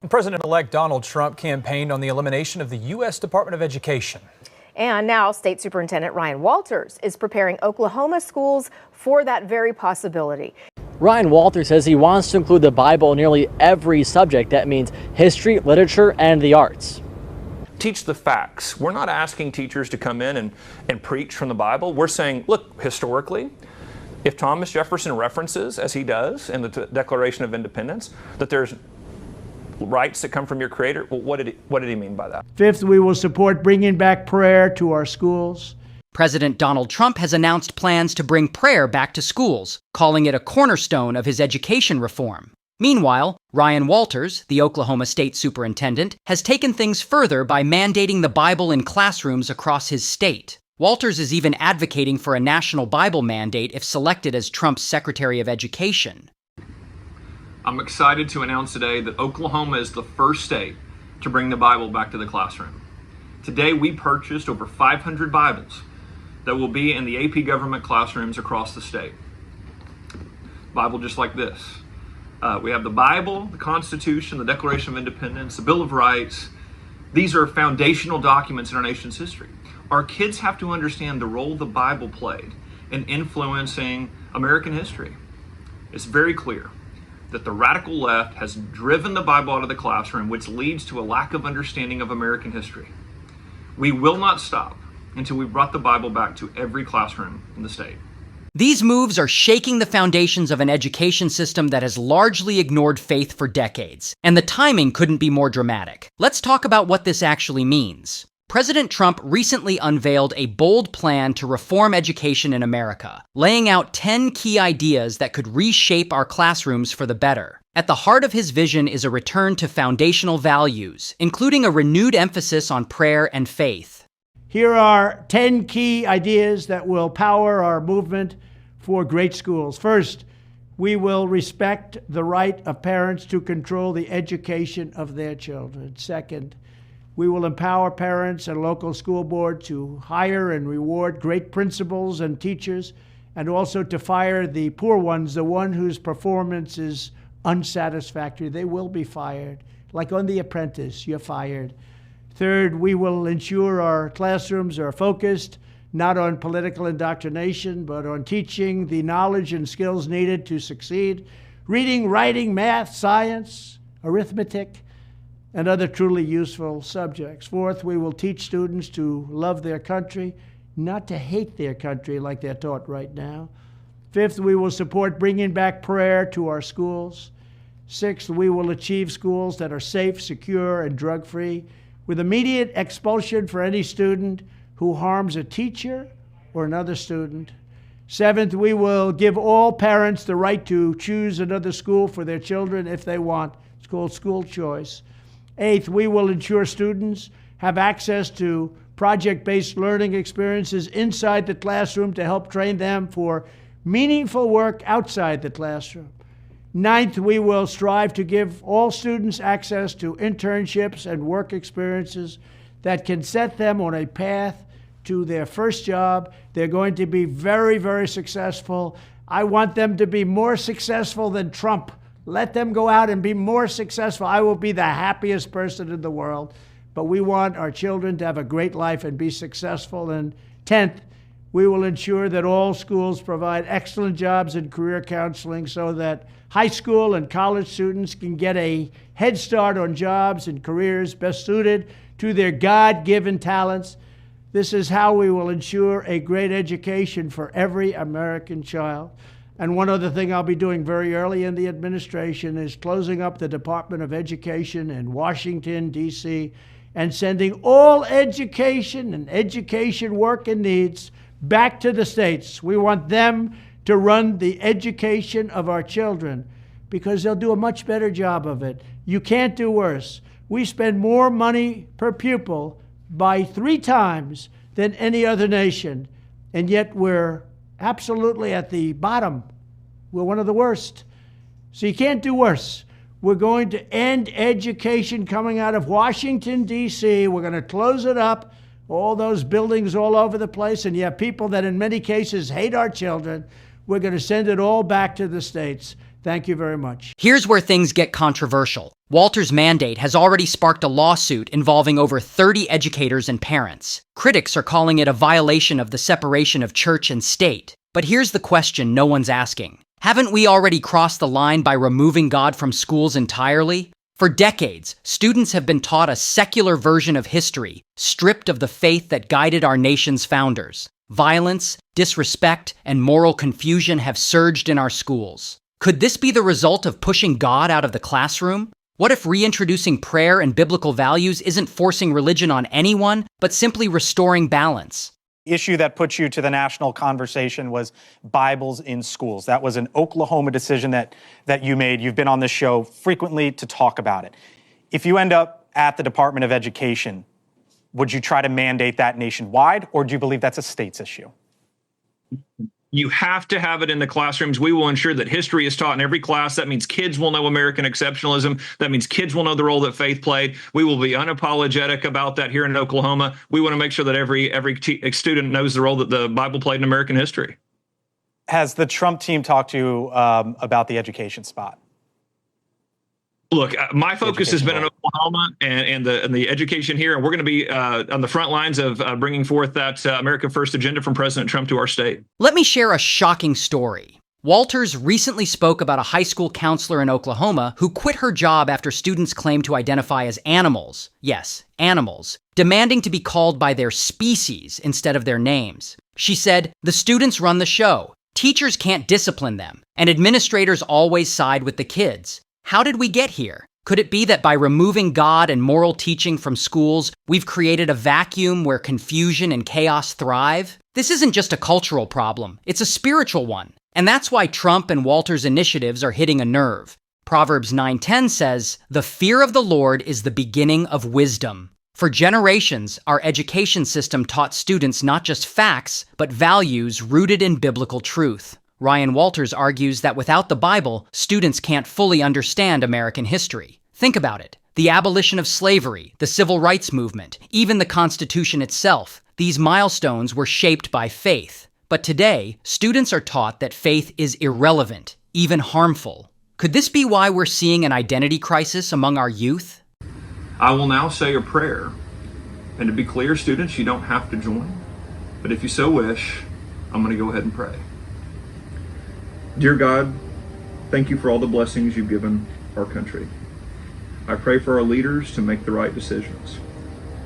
President-elect Donald Trump campaigned on the elimination of the U.S. Department of Education. And now State Superintendent Ryan Walters is preparing Oklahoma schools for that very possibility. Ryan Walters says he wants to include the Bible in nearly every subject. That means history, literature, and the arts. Teach the facts. We're not asking teachers to come in and preach from the Bible. We're saying, look, historically, if Thomas Jefferson references, as he does in the Declaration of Independence, that there's rights that come from your Creator, well, what did he mean by that? Fifth, we will support bringing back prayer to our schools. President Donald Trump has announced plans to bring prayer back to schools, calling it a cornerstone of his education reform. Meanwhile, Ryan Walters, the Oklahoma State Superintendent, has taken things further by mandating the Bible in classrooms across his state. Walters is even advocating for a national Bible mandate if selected as Trump's Secretary of Education. I'm excited to announce today that Oklahoma is the first state to bring the Bible back to the classroom. Today, we purchased over 500 Bibles that will be in the AP government classrooms across the state. Bible just like this. We have the Bible, the Constitution, the Declaration of Independence, the Bill of Rights. These are foundational documents in our nation's history. Our kids have to understand the role the Bible played in influencing American history. It's very clear that the radical left has driven the Bible out of the classroom, which leads to a lack of understanding of American history. We will not stop until we've brought the Bible back to every classroom in the state. These moves are shaking the foundations of an education system that has largely ignored faith for decades, and the timing couldn't be more dramatic. Let's talk about what this actually means. President Trump recently unveiled a bold plan to reform education in America, laying out 10 key ideas that could reshape our classrooms for the better. At the heart of his vision is a return to foundational values, including a renewed emphasis on prayer and faith. Here are 10 key ideas that will power our movement for great schools. First, we will respect the right of parents to control the education of their children. Second, we will empower parents and local school board to hire and reward great principals and teachers, and also to fire the poor ones, the one whose performance is unsatisfactory. They will be fired. Like on The Apprentice, you're fired. Third, we will ensure our classrooms are focused not on political indoctrination, but on teaching the knowledge and skills needed to succeed. Reading, writing, math, science, arithmetic, and other truly useful subjects. Fourth, we will teach students to love their country, not to hate their country like they're taught right now. Fifth, we will support bringing back prayer to our schools. Sixth, we will achieve schools that are safe, secure, and drug-free, with immediate expulsion for any student who harms a teacher or another student. Seventh, we will give all parents the right to choose another school for their children if they want. It's called school choice. Eighth, we will ensure students have access to project-based learning experiences inside the classroom to help train them for meaningful work outside the classroom. Ninth, we will strive to give all students access to internships and work experiences that can set them on a path to their first job. They're going to be very, very successful. I want them to be more successful than Trump. Let them go out and be more successful. I will be the happiest person in the world. But we want our children to have a great life and be successful. And 10th, we will ensure that all schools provide excellent jobs and career counseling so that high school and college students can get a head start on jobs and careers best suited to their God-given talents. This is how we will ensure a great education for every American child. And one other thing I'll be doing very early in the administration is closing up the Department of Education in Washington, D.C., and sending all education and education work and needs back to the states. We want them to run the education of our children because they'll do a much better job of it. You can't do worse. We spend more money per pupil by 3 times than any other nation, and yet we're absolutely at the bottom. We're one of the worst. So you can't do worse. We're going to end education coming out of Washington, D.C. We're going to close it up, all those buildings all over the place, and you have people that in many cases hate our children. We're going to send it all back to the states. Thank you very much. Here's where things get controversial. Walter's mandate has already sparked a lawsuit involving over 30 educators and parents. Critics are calling it a violation of the separation of church and state. But here's the question no one's asking. Haven't we already crossed the line by removing God from schools entirely? For decades, students have been taught a secular version of history, stripped of the faith that guided our nation's founders. Violence, disrespect, and moral confusion have surged in our schools. Could this be the result of pushing God out of the classroom? What if reintroducing prayer and biblical values isn't forcing religion on anyone, but simply restoring balance? Issue that put you to the national conversation was Bibles in schools. That was an Oklahoma decision that you made. You've been on this show frequently to talk about it. If you end up at the Department of Education, would you try to mandate that nationwide, or do you believe that's a state's issue? You have to have it in the classrooms. We will ensure that history is taught in every class. That means kids will know American exceptionalism. That means kids will know the role that faith played. We will be unapologetic about that here in Oklahoma. We want to make sure that every student knows the role that the Bible played in American history. Has the Trump team talked to you about the education spot? Look, my focus has been in Oklahoma and the education here, and we're going to be on the front lines of bringing forth that America First agenda from President Trump to our state. Let me share a shocking story. Walters recently spoke about a high school counselor in Oklahoma who quit her job after students claimed to identify as animals. Yes, animals, demanding to be called by their species instead of their names. She said, "The students run the show. Teachers can't discipline them, and administrators always side with the kids. How did we get here? Could it be that by removing God and moral teaching from schools, we've created a vacuum where confusion and chaos thrive? This isn't just a cultural problem, it's a spiritual one. And that's why Trump and Walter's initiatives are hitting a nerve. Proverbs 9:10 says, "The fear of the Lord is the beginning of wisdom." For generations, our education system taught students not just facts, but values rooted in biblical truth. Ryan Walters argues that without the Bible, students can't fully understand American history. Think about it. The abolition of slavery, the civil rights movement, even the Constitution itself, these milestones were shaped by faith. But today, students are taught that faith is irrelevant, even harmful. Could this be why we're seeing an identity crisis among our youth? I will now say a prayer. And to be clear, students, you don't have to join. But if you so wish, I'm going to go ahead and pray. Dear God, thank you for all the blessings you've given our country. I pray for our leaders to make the right decisions.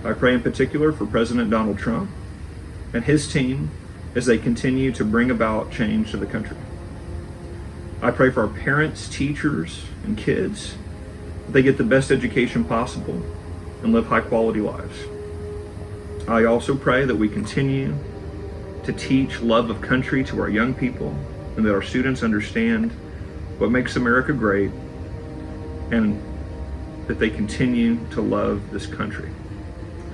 I pray in particular for President Donald Trump and his team as they continue to bring about change to the country. I pray for our parents, teachers, and kids that they get the best education possible and live high quality lives. I also pray that we continue to teach love of country to our young people, and that our students understand what makes America great, and that they continue to love this country.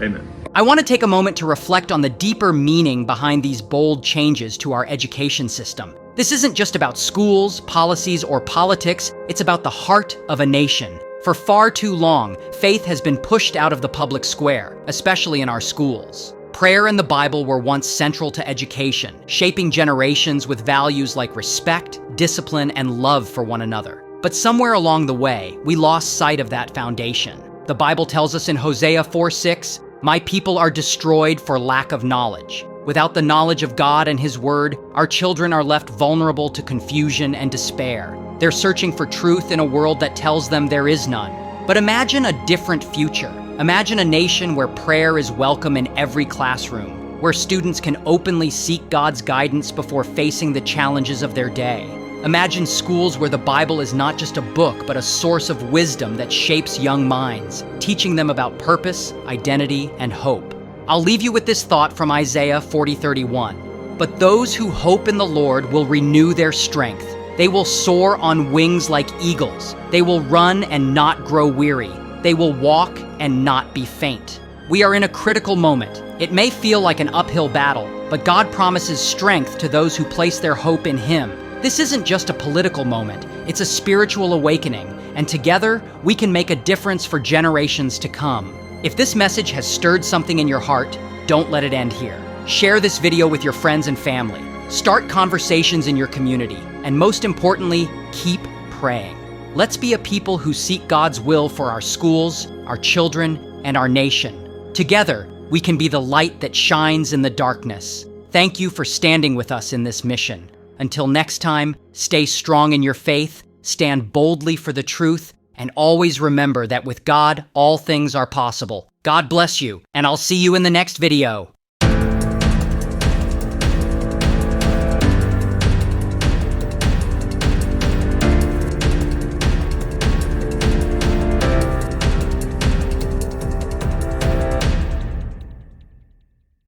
Amen. I want to take a moment to reflect on the deeper meaning behind these bold changes to our education system. This isn't just about schools, policies, or politics, it's about the heart of a nation. For far too long, faith has been pushed out of the public square, especially in our schools. Prayer and the Bible were once central to education, shaping generations with values like respect, discipline, and love for one another. But somewhere along the way, we lost sight of that foundation. The Bible tells us in Hosea 4:6, "My people are destroyed for lack of knowledge." Without the knowledge of God and His Word, our children are left vulnerable to confusion and despair. They're searching for truth in a world that tells them there is none. But imagine a different future. Imagine a nation where prayer is welcome in every classroom, where students can openly seek God's guidance before facing the challenges of their day. Imagine schools where the Bible is not just a book, but a source of wisdom that shapes young minds, teaching them about purpose, identity, and hope. I'll leave you with this thought from Isaiah 40:31. "But those who hope in the Lord will renew their strength. They will soar on wings like eagles. They will run and not grow weary. They will walk and not be faint." We are in a critical moment. It may feel like an uphill battle, but God promises strength to those who place their hope in Him. This isn't just a political moment, it's a spiritual awakening, and together we can make a difference for generations to come. If this message has stirred something in your heart, don't let it end here. Share this video with your friends and family. Start conversations in your community, and most importantly, keep praying. Let's be a people who seek God's will for our schools, our children, and our nation. Together, we can be the light that shines in the darkness. Thank you for standing with us in this mission. Until next time, stay strong in your faith, stand boldly for the truth, and always remember that with God, all things are possible. God bless you, and I'll see you in the next video.